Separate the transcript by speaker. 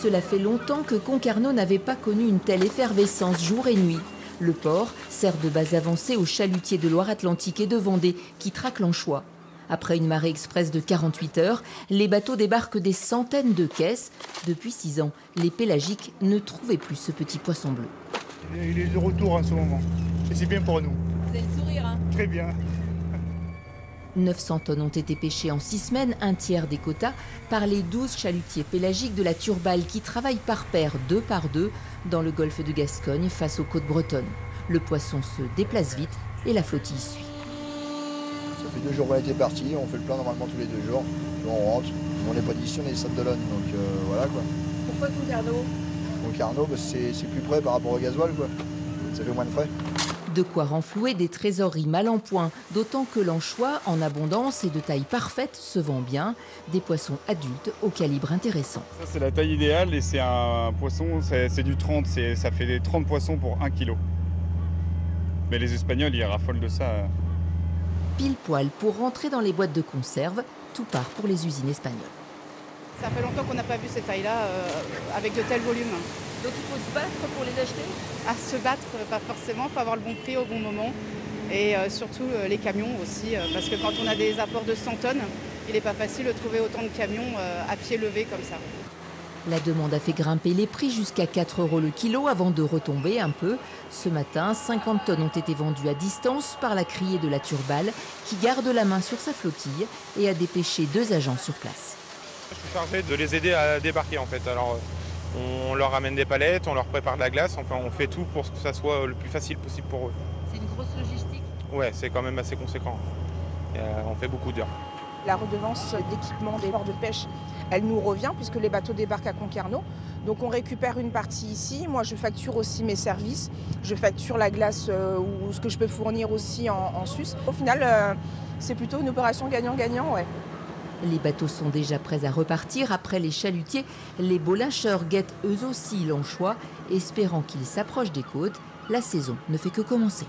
Speaker 1: Cela fait longtemps que Concarneau n'avait pas connu une telle effervescence jour et nuit. Le port sert de base avancée aux chalutiers de Loire-Atlantique et de Vendée qui traquent l'anchois. Après une marée express de 48 heures, les bateaux débarquent des centaines de caisses. Depuis 6 ans, les pélagiques ne trouvaient plus ce petit poisson bleu.
Speaker 2: Il est de retour en ce moment. Et c'est bien pour nous.
Speaker 1: Vous avez le sourire, hein ?
Speaker 2: Très bien.
Speaker 1: 900 tonnes ont été pêchées en 6 semaines, un tiers des quotas, par les 12 chalutiers pélagiques de la Turballe qui travaillent par paire, 2 par 2, dans le golfe de Gascogne face aux côtes bretonnes. Le poisson se déplace vite et la flottille suit.
Speaker 3: Ça fait 2 jours qu'on a été parti, on fait le plein normalement tous les 2 jours. On rentre, on n'est pas d'ici, on est des Sables d'Olonne, donc voilà quoi.
Speaker 4: Pourquoi Concarneau?
Speaker 3: Concarneau, c'est plus près par rapport au gasoil quoi. Ça fait moins de frais.
Speaker 1: De quoi renflouer des trésoreries mal en point, d'autant que l'anchois, en abondance et de taille parfaite, se vend bien. Des poissons adultes au calibre intéressant.
Speaker 5: Ça, c'est la taille idéale et c'est un poisson, c'est du 30, ça fait des 30 poissons pour 1 kg. Mais les Espagnols, ils raffolent de ça.
Speaker 1: Pile poil pour rentrer dans les boîtes de conserve, tout part pour les usines espagnoles.
Speaker 4: Ça fait longtemps qu'on n'a pas vu ces tailles-là avec de tels volumes.
Speaker 1: Donc il faut se battre pour les acheter ?
Speaker 4: À se battre, pas forcément, il faut avoir le bon prix au bon moment. Et surtout les camions aussi, parce que quand on a des apports de 100 tonnes, il n'est pas facile de trouver autant de camions à pied levé comme ça.
Speaker 1: La demande a fait grimper les prix jusqu'à 4 € le kilo avant de retomber un peu. Ce matin, 50 tonnes ont été vendues à distance par la criée de la Turballe qui garde la main sur sa flottille et a dépêché 2 agents sur place.
Speaker 6: Je suis chargé de les aider à débarquer en fait. Alors, on leur ramène des palettes, on leur prépare de la glace, enfin on fait tout pour que ça soit le plus facile possible pour eux.
Speaker 1: C'est une grosse logistique ?
Speaker 6: Ouais, c'est quand même assez conséquent. On fait beaucoup d'heures.
Speaker 7: La redevance d'équipement des ports de pêche, elle nous revient puisque les bateaux débarquent à Concarneau. Donc on récupère une partie ici. Moi je facture aussi mes services. Je facture la glace ou ce que je peux fournir aussi en Suisse. Au final, c'est plutôt une opération gagnant-gagnant, ouais.
Speaker 1: Les bateaux sont déjà prêts à repartir. Après les chalutiers, les beaux lâcheurs guettent eux aussi l'anchois, espérant qu'ils s'approchent des côtes. La saison ne fait que commencer.